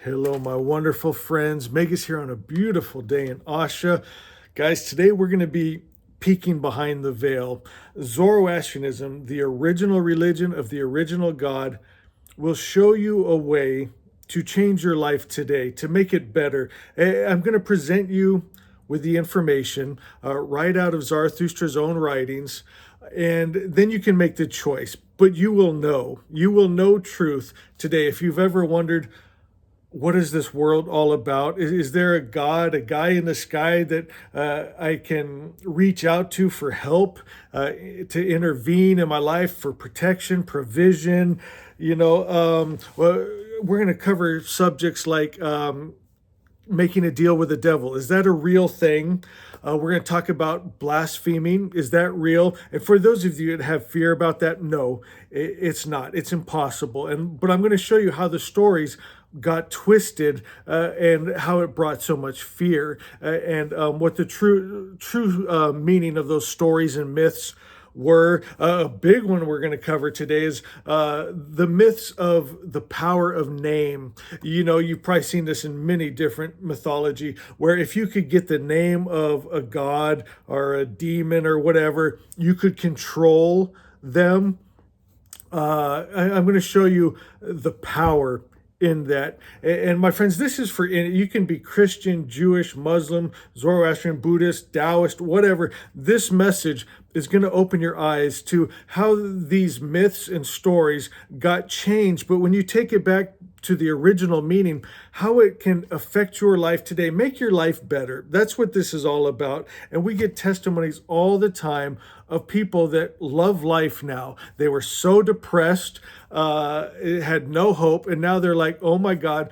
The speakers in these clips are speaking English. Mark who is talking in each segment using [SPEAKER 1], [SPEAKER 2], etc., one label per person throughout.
[SPEAKER 1] Hello, my wonderful friends. Mega's here on a beautiful day in Asha. Guys, today we're going to be peeking behind the veil. Zoroastrianism, the original religion of the original God, will show you a way to change your life today, to make it better. I'm going to present you with the information right out of Zarathustra's own writings, and then you can make the choice. But you will know truth today. If you've ever wondered, what is this world all about? Is there a God, a guy in the sky that I can reach out to for help, to intervene in my life for protection, provision? Well, we're going to cover subjects like making a deal with the devil. Is that a real thing? We're going to talk about blaspheming. Is that real? And for those of you that have fear about that, no, it's not. It's impossible. But I'm going to show you how the stories got twisted and how it brought so much fear and what the true meaning of those stories and myths were. A big one we're going to cover today is the myths of the power of name. You know, you've probably seen this in many different mythology, where if you could get the name of a god or a demon or whatever, you could control them. I'm going to show you the power in that. And my friends, this is for, you can be Christian, Jewish, Muslim, Zoroastrian, Buddhist, Taoist, whatever. This message is going to open your eyes to how these myths and stories got changed. But when you take it back to the original meaning, how it can affect your life today, make your life better. That's what this is all about. And we get testimonies all the time of people that love life now. They were so depressed, had no hope, and now they're like, oh my God,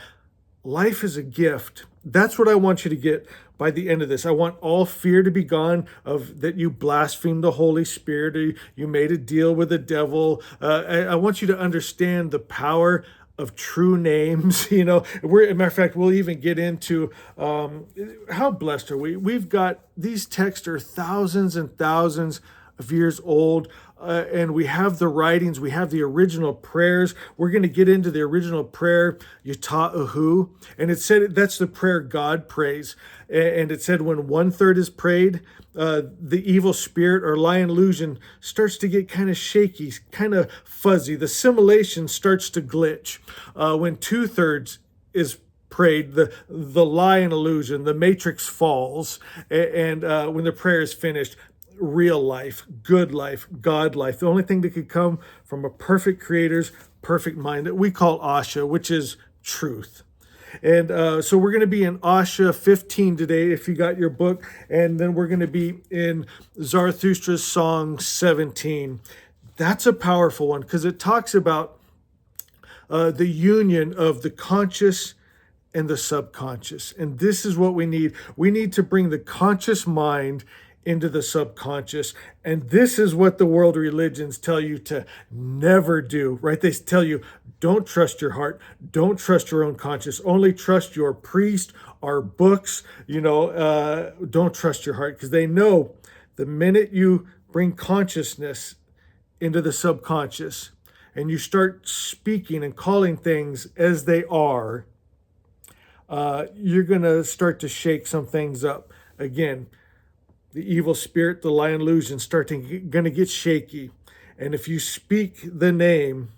[SPEAKER 1] life is a gift. That's what I want you to get by the end of this. I want all fear to be gone of that you blasphemed the Holy Spirit, or you made a deal with the devil. I want you to understand the power of true names. You know, as a matter of fact, we'll even get into how blessed are we. We've got these texts are thousands and thousands of years old. And we have the writings, we have the original prayers. We're going to get into the original prayer, Yata'ahu. And it said that's the prayer God prays. And it said when 1/3 is prayed, the evil spirit or lion illusion starts to get kind of shaky, kind of fuzzy. The simulation starts to glitch. When 2/3 is prayed, the lion illusion, the matrix falls. And when the prayer is finished, real life, good life, God life, the only thing that could come from a perfect creator's perfect mind that we call Asha, which is truth. And so we're going to be in Asha 15 today, if you got your book, and then we're going to be in Zarathustra's Song 17. That's a powerful one because it talks about the union of the conscious and the subconscious. And this is what we need. We need to bring the conscious mind into the subconscious. And this is what the world religions tell you to never do, right? They tell you, don't trust your heart. Don't trust your own conscience. Only trust your priest, our books, don't trust your heart, because they know the minute you bring consciousness into the subconscious and you start speaking and calling things as they are, you're going to start to shake some things up. Again, the evil spirit, the lion illusion, going to get shaky. And if you speak the name,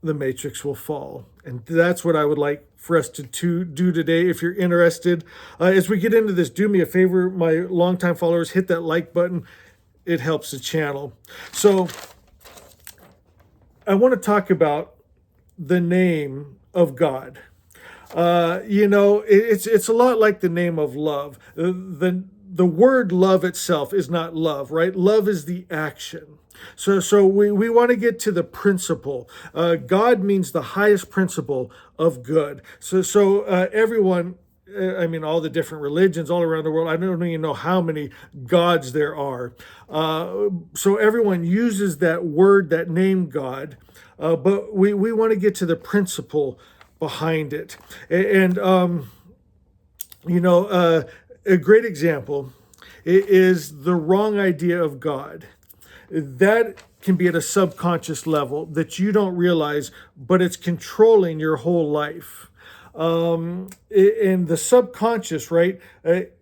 [SPEAKER 1] the matrix will fall. And that's what I would like for us to do today. If you're interested, as we get into this, do me a favor, my longtime followers, hit that like button. It helps the channel. So I want to talk about the name of God. It's a lot like the name of love. The word love itself is not love, right? Love is the action. So we want to get to the principle. God means the highest principle of good. So everyone, all the different religions all around the world, I don't even know how many gods there are. So everyone uses that word, that name God, but we want to get to the principle behind it. And a great example is the wrong idea of God. That can be at a subconscious level that you don't realize, but it's controlling your whole life. And the subconscious, right?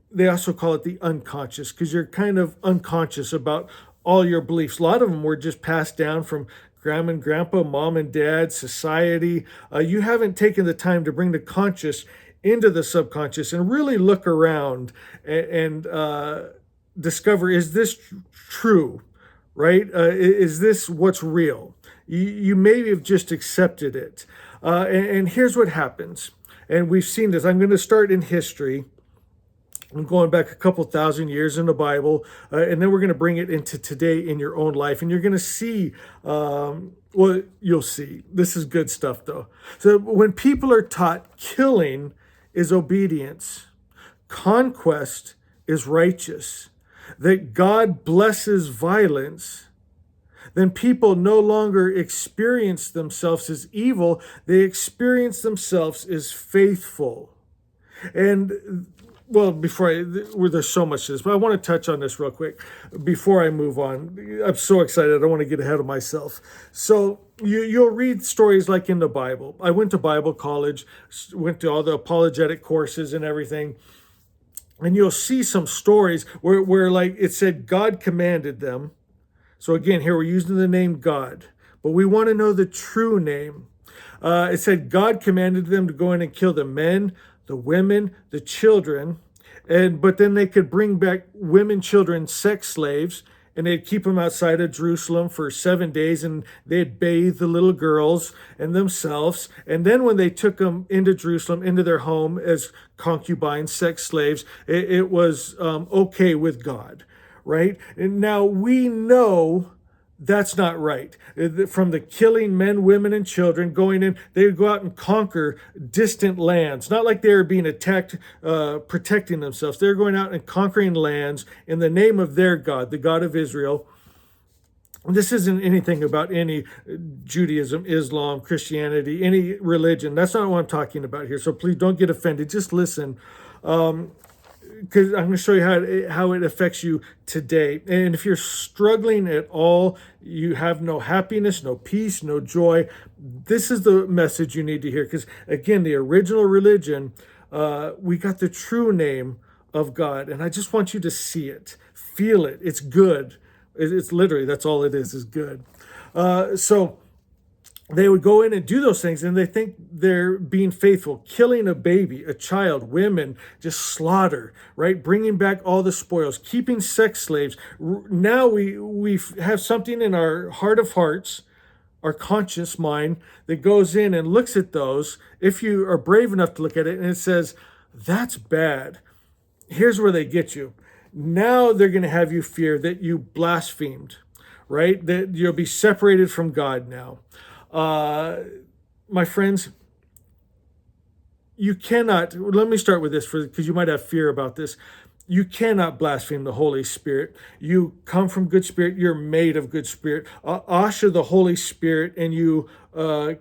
[SPEAKER 1] They also call it the unconscious because you're kind of unconscious about all your beliefs. A lot of them were just passed down from grandma and grandpa, mom and dad, society. You haven't taken the time to bring the conscious into the subconscious and really look around and discover, is this true, right? Is this what's real? You maybe have just accepted it. And here's what happens. And we've seen this. I'm going to start in history. I'm going back a couple thousand years in the Bible, and then we're going to bring it into today in your own life. And you're going to see, well, you'll see. This is good stuff, though. So when people are taught killing is obedience, conquest is righteous, that God blesses violence, then people no longer experience themselves as evil, they experience themselves as faithful. And well, there's so much to this, but I want to touch on this real quick before I move on. I'm so excited. I don't want to get ahead of myself. So you'll read stories like in the Bible. I went to Bible college, went to all the apologetic courses and everything. And you'll see some stories where like it said God commanded them. So again, here we're using the name God, but we want to know the true name. It said God commanded them to go in and kill the men, the women, the children, but then they could bring back women, children, sex slaves, and they'd keep them outside of Jerusalem for 7 days, and they'd bathe the little girls and themselves. And then when they took them into Jerusalem, into their home as concubines, sex slaves, it was okay with God, right? And now we know that's not right. From the killing men, women, and children, going in, they would go out and conquer distant lands. Not like they were being attacked, protecting themselves. They're going out and conquering lands in the name of their God, the God of Israel. This isn't anything about any Judaism, Islam, Christianity, any religion. That's not what I'm talking about here. So please don't get offended. Just listen. Because I'm going to show you how it affects you today. And if you're struggling at all, you have no happiness, no peace, no joy, this is the message you need to hear. Because again, the original religion, we got the true name of God. And I just want you to see it, feel it. It's good. It's literally, that's all it is good. So they would go in and do those things, and they think they're being faithful, killing a baby, a child, women, just slaughter, right? Bringing back all the spoils, keeping sex slaves. Now we have something in our heart of hearts, our conscious mind, that goes in and looks at those, if you are brave enough to look at it, and it says, that's bad. Here's where they get you. Now they're going to have you fear that you blasphemed, right? That you'll be separated from God now. My friends, you cannot, let me start with this because you might have fear about this. You cannot blaspheme the Holy Spirit. You come from good spirit. You're made of good spirit. Asha, the Holy Spirit, and you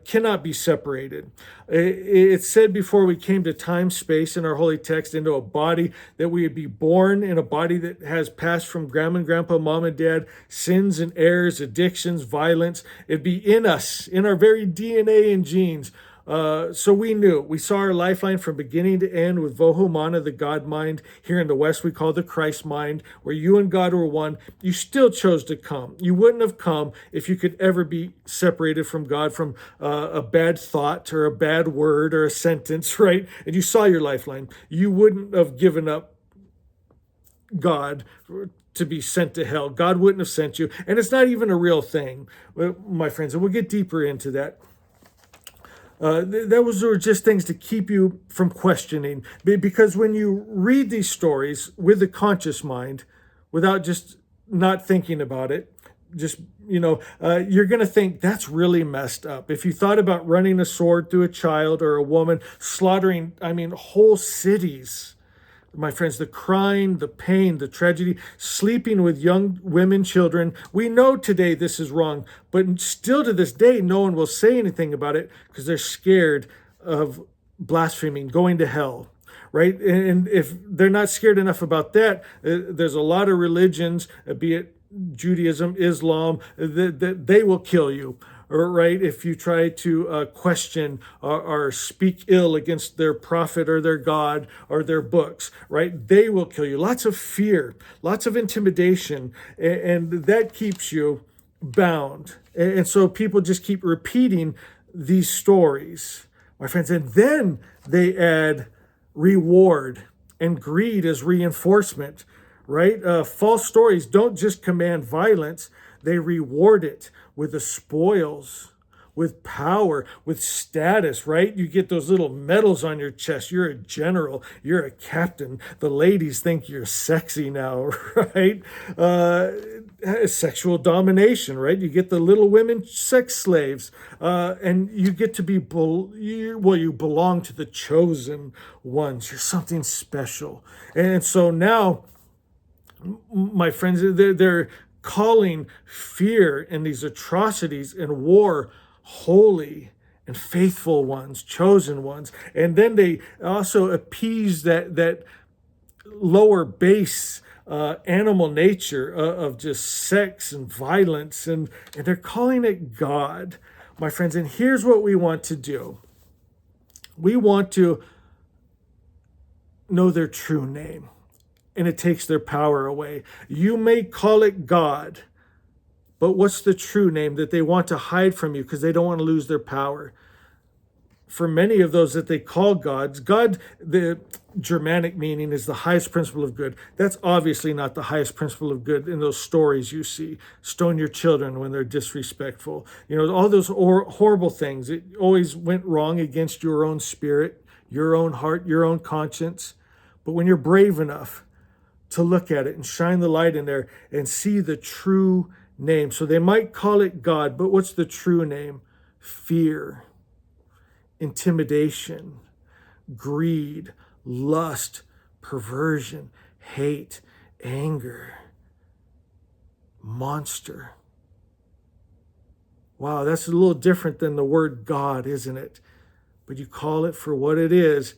[SPEAKER 1] cannot be separated. It said before we came to time, space in our holy text into a body, that we would be born in a body that has passed from grandma and grandpa, mom and dad, sins and errors, addictions, violence. It'd be in us, in our very DNA and genes. So we saw our lifeline from beginning to end with Vohumana, the God mind. Here in the West, we call the Christ mind, where you and God were one. You still chose to come. You wouldn't have come if you could ever be separated from God, from a bad thought or a bad word or a sentence, right? And you saw your lifeline. You wouldn't have given up God to be sent to hell. God wouldn't have sent you. And it's not even a real thing, my friends. And we'll get deeper into that. Those were just things to keep you from questioning. Because when you read these stories with the conscious mind, without just not thinking about it, just, you're going to think that's really messed up. If you thought about running a sword through a child or a woman, slaughtering, whole cities, my friends, the crying, the pain, the tragedy, sleeping with young women, children. We know today this is wrong, but still to this day, no one will say anything about it because they're scared of blaspheming, going to hell, right? And if they're not scared enough about that, there's a lot of religions, be it Judaism, Islam, that they will kill you, or right, if you try to question or speak ill against their prophet or their God or their books, right, they will kill you. Lots of fear, lots of intimidation, and that keeps you bound. And so people just keep repeating these stories, my friends, and then they add reward and greed as reinforcement, right? False stories don't just command violence, they reward it with the spoils, with power, with status, right? You get those little medals on your chest. You're a general, you're a captain. The ladies think you're sexy now, right? Sexual domination, right? You get the little women sex slaves, and you get to be, you belong to the chosen ones. You're something special. And so now, my friends, they're calling fear and these atrocities and war holy and faithful ones, chosen ones. And then they also appease that lower base animal nature of just sex and violence, and they're calling it God, my friends. And here's what we want to do. We want to know their true name, and it takes their power away. You may call it God, but what's the true name that they want to hide from you because they don't want to lose their power? For many of those that they call gods, God, the Germanic meaning, is the highest principle of good. That's obviously not the highest principle of good in those stories you see. Stone your children when they're disrespectful. All those horrible things. It always went wrong against your own spirit, your own heart, your own conscience. But when you're brave enough to look at it and shine the light in there and see the true name. So they might call it God, but what's the true name? Fear, intimidation, greed, lust, perversion, hate, anger, monster. Wow, that's a little different than the word God, isn't it? But you call it for what it is,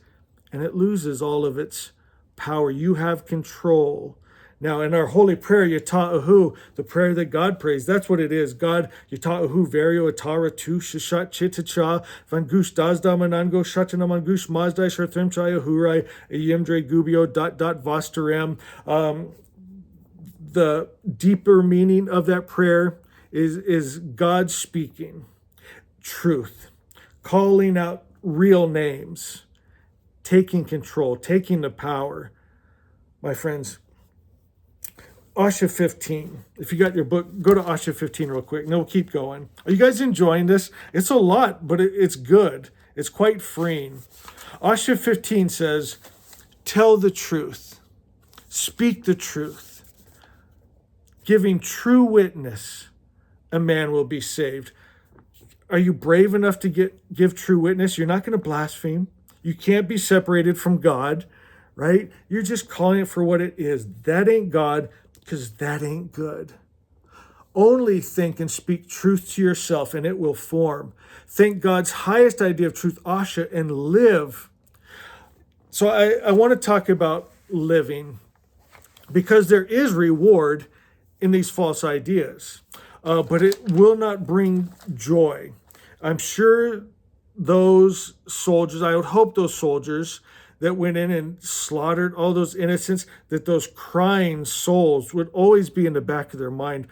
[SPEAKER 1] and it loses all of its power. You have control. Now, in our holy prayer, Yata'ahu, the prayer that God prays, that's what it is. God, Yata'ahu, Verio, Atara, Tu, Shishat, Chitacha, Vangush, Dazda, Manango, Shatanamangush, Mazdai, Sharthrim, Chayahurai, Yemdre, Gubio, Vastarem. The deeper meaning of that prayer is God speaking truth, calling out real names, taking control, taking the power. My friends, Asha 15. If you got your book, go to Asha 15 real quick, and we'll keep going. Are you guys enjoying this? It's a lot, but it's good. It's quite freeing. Asha 15 says, tell the truth, speak the truth, giving true witness, a man will be saved. Are you brave enough to give true witness? You're not going to blaspheme. You can't be separated from God, right? You're just calling it for what it is. That ain't God, because that ain't good. Only think and speak truth to yourself, and it will form. Think God's highest idea of truth, Asha, and live. So I want to talk about living, because there is reward in these false ideas, but it will not bring joy. I'm sure those soldiers, I would hope those soldiers that went in and slaughtered all those innocents, that those crying souls would always be in the back of their mind.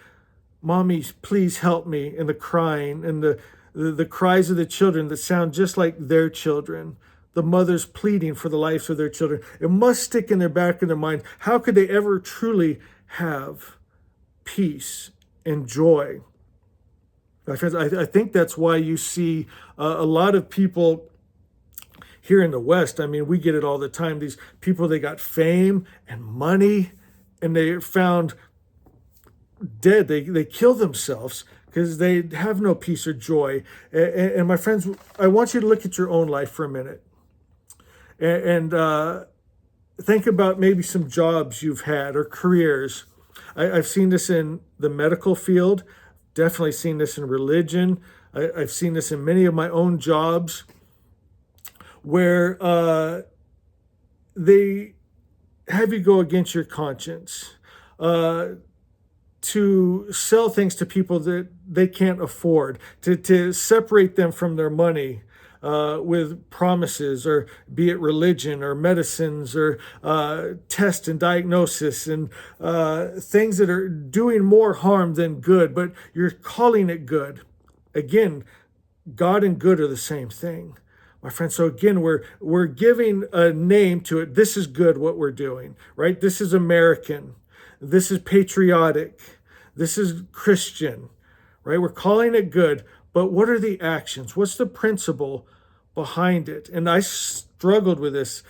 [SPEAKER 1] Mommy, please help me. And the crying and the cries of the children that sound just like their children. The mothers pleading for the lives of their children. It must stick in their back of their mind. How could they ever truly have peace and joy? My friends, I think that's why you see a lot of people here in the West. I mean, we get it all the time. These people, they got fame and money, and they found dead. They kill themselves because they have no peace or joy. And my friends, I want you to look at your own life for a minute and think about maybe some jobs you've had or careers. I've seen this in the medical field, definitely seen this in religion. I've seen this in many of my own jobs, where they have you go against your conscience. to sell things to people that they can't afford, to separate them from their money with promises, or be it religion or medicines or test and diagnosis and things that are doing more harm than good, but you're calling it good. Again, God and good are the same thing, my friends. So again, we're giving a name to it. This is good what we're doing, right? This is American. This is patriotic. This is Christian, right? We're calling it good, but what are the actions? What's the principle behind it? And I struggled with this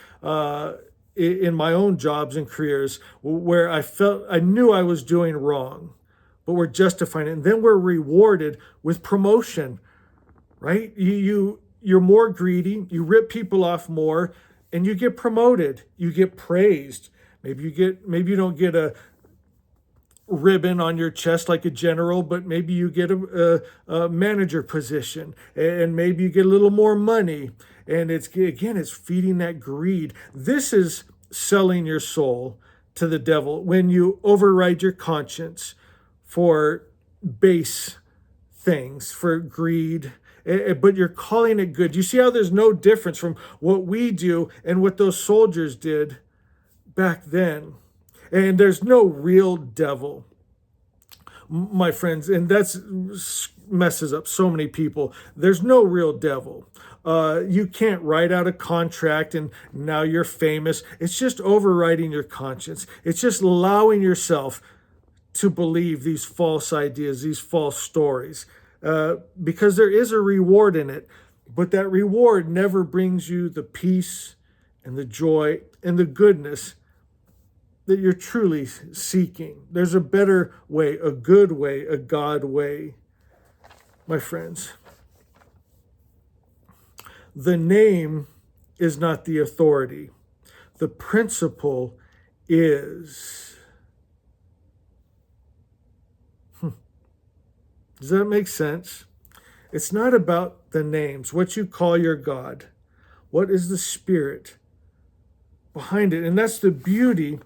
[SPEAKER 1] in my own jobs and careers, where I knew I was doing wrong, but we're justifying it. And then we're rewarded with promotion, right? You're more greedy, you rip people off more, and you get promoted, you get praised. Maybe you don't get a ribbon on your chest like a general, but maybe you get a manager position, and maybe you get a little more money. And it's feeding that greed. This is selling your soul to the devil when you override your conscience for base things, for greed, but you're calling it good. You see how there's no difference from what we do and what those soldiers did back then. And there's no real devil, my friends, and that's messes up so many people. There's no real devil. You can't write out a contract and now you're famous. It's just overriding your conscience. It's just allowing yourself to believe these false ideas, these false stories, because there is a reward in it, but that reward never brings you the peace and the joy and the goodness that you're truly seeking. There's a better way, a good way, a God way, my friends. The name is not the authority. The principle is. Does that make sense? It's not about the names, what you call your God. What is the spirit behind it? And that's the beauty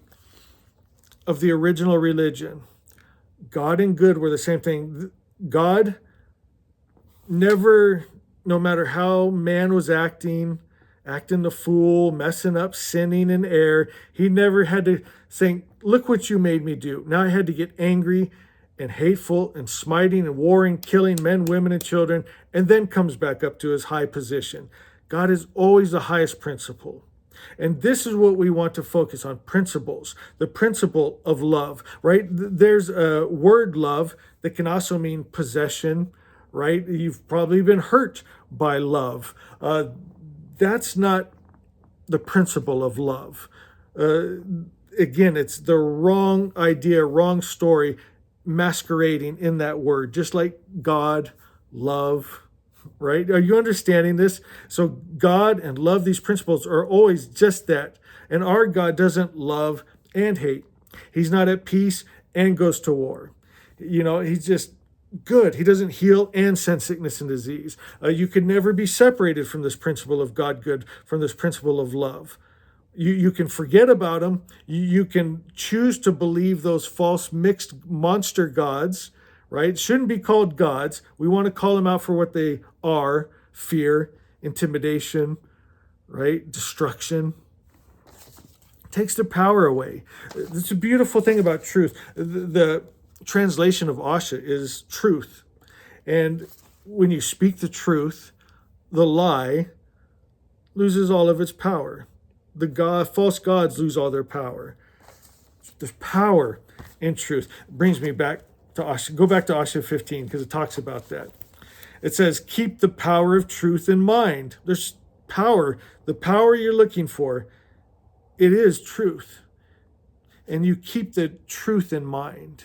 [SPEAKER 1] of the original religion. God and good were the same thing. God never, no matter how man was acting the fool, messing up, sinning in error, he never had to think, look what you made me do. Now I had to get angry and hateful and smiting and warring, killing men, women, and children, and then comes back up to his high position. God is always the highest principle. And this is what we want to focus on, principles, the principle of love, right? There's a word love that can also mean possession, right? You've probably been hurt by love. That's not the principle of love. Again, it's the wrong idea, wrong story masquerading in that word, just like God, love, right? Are you understanding this? So God and love, these principles are always just that. And our God doesn't love and hate. He's not at peace and goes to war. He's just good. He doesn't heal and send sickness and disease. You could never be separated from this principle of God good, from this principle of love. You can forget about them. You can choose to believe those false mixed monster gods, right? Shouldn't be called gods. We want to call them out for what they are: fear, intimidation, right? Destruction. It takes the power away. It's a beautiful thing about truth. The translation of Asha is truth. And when you speak the truth, the lie loses all of its power. The false gods lose all their power. There's power in truth. It brings me back to Asha. Go back to Asha 15 because it talks about that. It says, keep the power of truth in mind. There's power. The power you're looking for, it is truth. And you keep the truth in mind.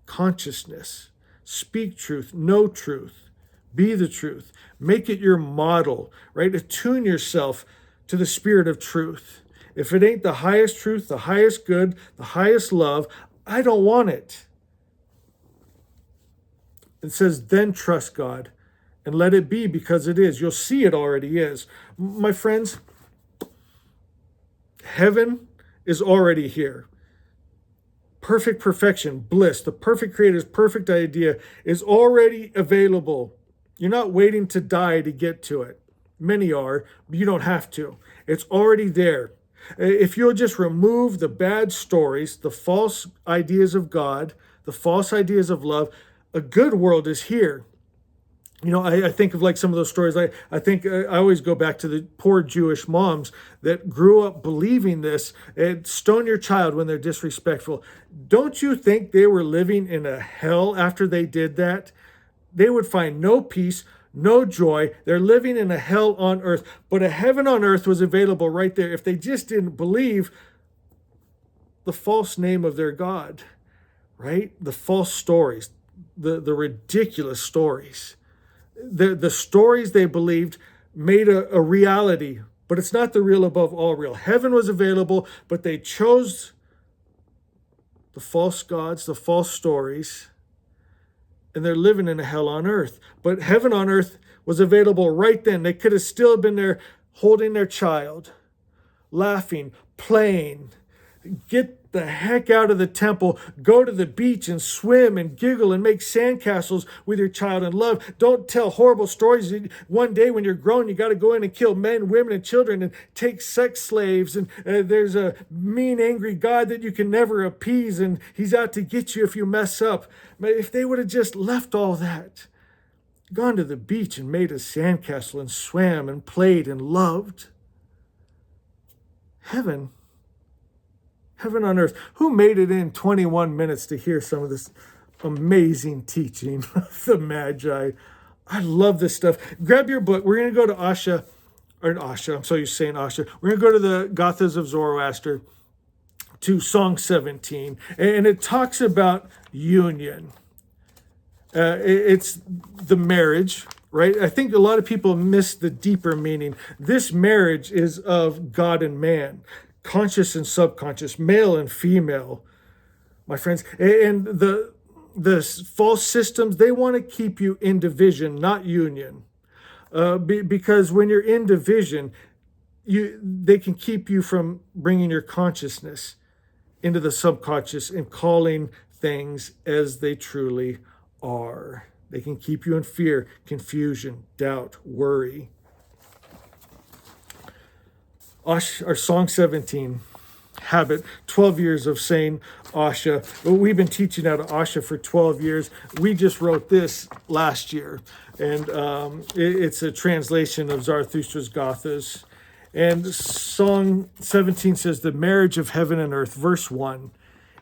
[SPEAKER 1] Consciousness. Speak truth. Know truth. Be the truth. Make it your model, right? Attune yourself to the spirit of truth. If it ain't the highest truth, the highest good, the highest love, I don't want it. It says, then trust God and let it be, because it is. You'll see it already is. My friends, heaven is already here. perfect perfection, bliss, the perfect creator's perfect idea is already available. You're not waiting to die to get to it. Many are, but you don't have to. It's already there. If you'll just remove the bad stories, the false ideas of God, the false ideas of love, a good world is here. You know, I think of like some of those stories. I think I always go back to the poor Jewish moms that grew up believing this and stone your child when they're disrespectful. Don't you think they were living in a hell after they did that? They would find no peace, no joy. They're living in a hell on earth, but a heaven on earth was available right there if they just didn't believe the false name of their God, right? The false stories, the ridiculous stories. The stories they believed made a reality, but it's not the real above all real. Heaven was available, but they chose the false gods, the false stories, and they're living in a hell on earth. But heaven on earth was available right then. They could have still been there holding their child, laughing, playing. Get the heck out of the temple. Go to the beach and swim and giggle and make sandcastles with your child and love. Don't tell horrible stories. One day when you're grown, you got to go in and kill men, women, and children and take sex slaves. And there's a mean, angry God that you can never appease, and he's out to get you if you mess up. But if they would have just left all that, gone to the beach and made a sandcastle and swam and played and loved, heaven on earth. Who made it in 21 minutes to hear some of this amazing teaching of the Magi? I love this stuff. Grab your book. We're going to go to I'm so used to saying Asha. We're going to go to the Gathas of Zoroaster, to Song 17. And it talks about union. It's the marriage, right? I think a lot of people miss the deeper meaning. This marriage is of God and man, conscious and subconscious, male and female, my friends. And the false systems, they want to keep you in division, not union. Because when you're in division, they can keep you from bringing your consciousness into the subconscious and calling things as they truly are. They can keep you in fear, confusion, doubt, worry. Our Song 17, habit, 12 years of saying Asha. We've been teaching out of Asha for 12 years. We just wrote this last year, and it's a translation of Zarathustra's Gathas. And Song 17 says, the marriage of heaven and earth, verse 1,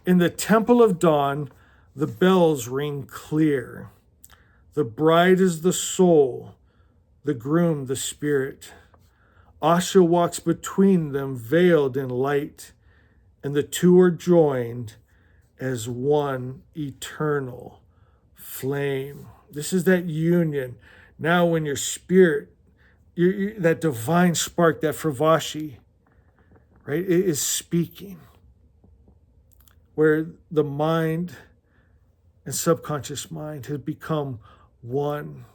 [SPEAKER 1] in the temple of dawn, the bells ring clear. The bride is the soul, the groom the spirit. Asha walks between them, veiled in light, and the two are joined as one eternal flame. This is that union. Now when your spirit, that divine spark, that Fravashi, right, it is speaking, where the mind and subconscious mind has become one.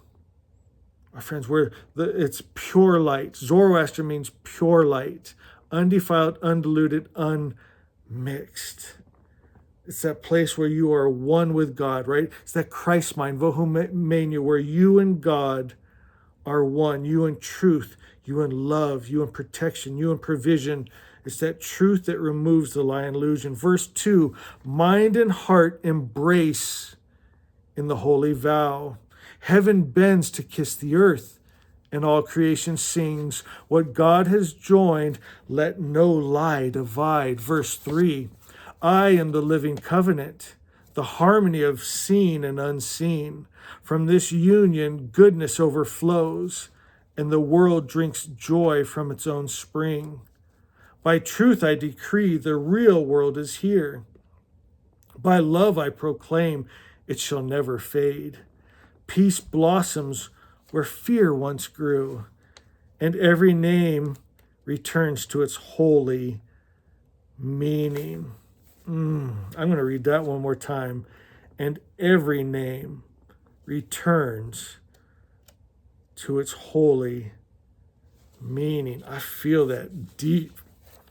[SPEAKER 1] My friends, it's pure light. Zoroaster means pure light, undefiled, undiluted, unmixed. It's that place where you are one with God, right? It's that Christ mind, Vohumenu, where you and God are one. You in truth, you in love, you in protection, you in provision. It's that truth that removes the lie and illusion. Verse 2, mind and heart embrace in the holy vow. Heaven bends to kiss the earth, and all creation sings. What God has joined, let no lie divide. Verse 3, I am the living covenant, the harmony of seen and unseen. From this union, goodness overflows, and the world drinks joy from its own spring. By truth I decree the real world is here. By love I proclaim it shall never fade. Peace blossoms where fear once grew, and every name returns to its holy meaning. I'm going to read that one more time. And every name returns to its holy meaning. I feel that deep.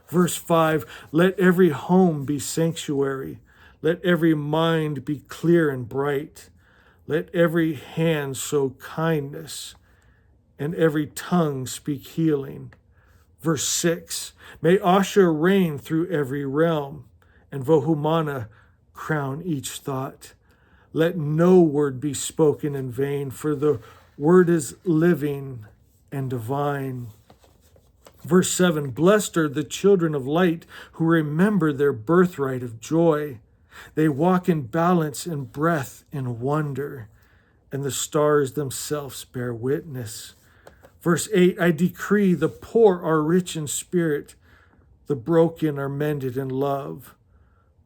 [SPEAKER 1] Verse 5, let every home be sanctuary. Let every mind be clear and bright. Let every hand show kindness, and every tongue speak healing. Verse 6, may Asha reign through every realm, and Vohumana crown each thought. Let no word be spoken in vain, for the word is living and divine. Verse 7, blessed are the children of light who remember their birthright of joy. They walk in balance and breath in wonder, and the stars themselves bear witness. Verse 8, I decree the poor are rich in spirit, the broken are mended in love.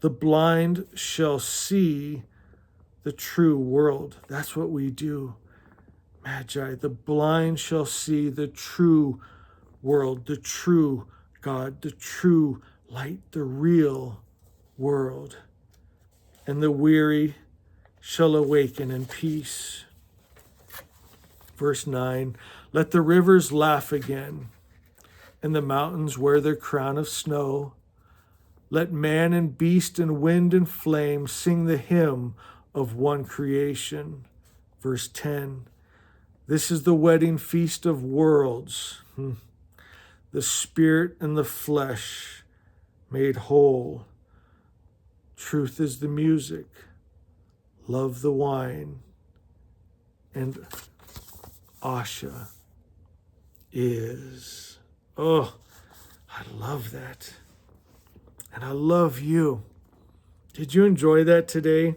[SPEAKER 1] The blind shall see the true world. That's what we do, Magi. The blind shall see the true world, the true God, the true light, the real world. And the weary shall awaken in peace. Verse 9, let the rivers laugh again, and the mountains wear their crown of snow. Let man and beast and wind and flame sing the hymn of one creation. Verse 10, this is the wedding feast of worlds, the spirit and the flesh made whole. Truth is the music, love the wine, and Asha is. Oh, I love that. And I love you. Did you enjoy that today?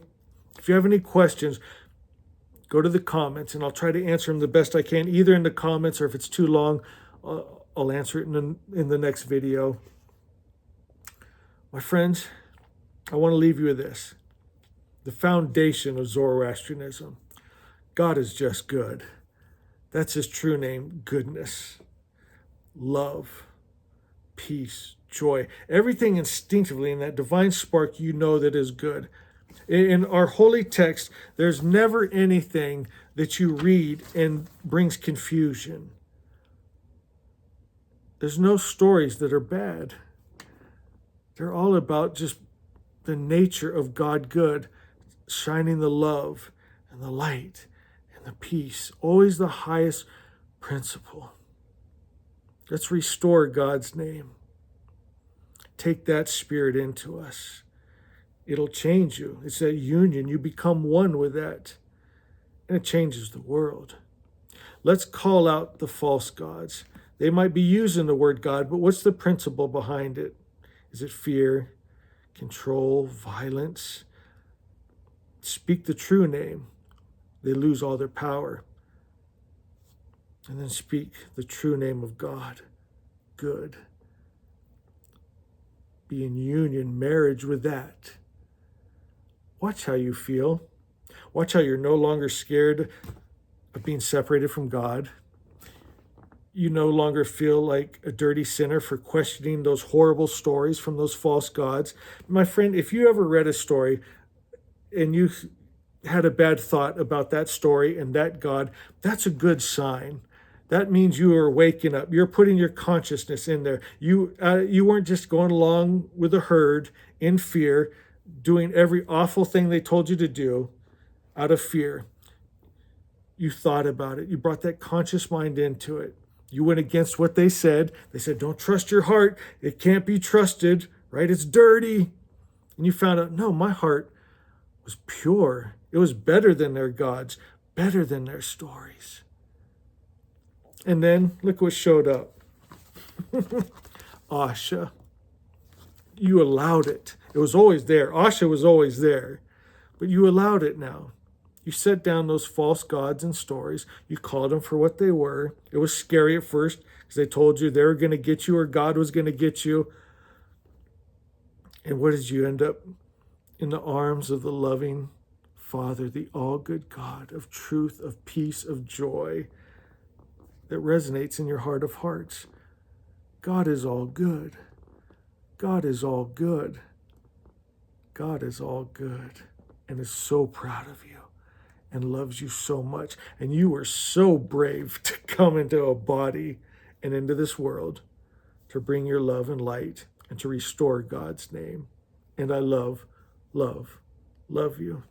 [SPEAKER 1] If you have any questions, go to the comments and I'll try to answer them the best I can, either in the comments or if it's too long, I'll answer it in the next video. My friends, I want to leave you with this. The foundation of Zoroastrianism. God is just good. That's his true name, goodness, love, peace, joy. Everything instinctively in that divine spark you know that is good. In our holy text, there's never anything that you read and brings confusion. There's no stories that are bad. They're all about just the nature of God good, shining the love and the light and the peace, always the highest principle. Let's restore God's name. Take that spirit into us. It'll change you. It's that union. You become one with that. And it changes the world. Let's call out the false gods. They might be using the word God, but what's the principle behind it? Is it fear, control, violence? Speak the true name. They lose all their power. And then speak the true name of God. Good. Be in union, marriage with that. Watch how you feel. Watch how you're no longer scared of being separated from God. You no longer feel like a dirty sinner for questioning those horrible stories from those false gods. My friend, if you ever read a story and you had a bad thought about that story and that God, that's a good sign. That means you are waking up. You're putting your consciousness in there. You weren't just going along with the herd in fear, doing every awful thing they told you to do out of fear. You thought about it. You brought that conscious mind into it. You went against what they said. They said, don't trust your heart. It can't be trusted, right? It's dirty. And you found out, no, my heart was pure. It was better than their gods, better than their stories. And then look what showed up. Asha. You allowed it. It was always there. Asha was always there. But you allowed it now. You set down those false gods and stories. You called them for what they were. It was scary at first because they told you they were going to get you or God was going to get you. And what did you end up? In the arms of the loving Father, the all-good God of truth, of peace, of joy that resonates in your heart of hearts. God is all good. God is all good. God is all good and is so proud of you and loves you so much. And you were so brave to come into a body and into this world to bring your love and light and to restore God's name. And I love love. Love you.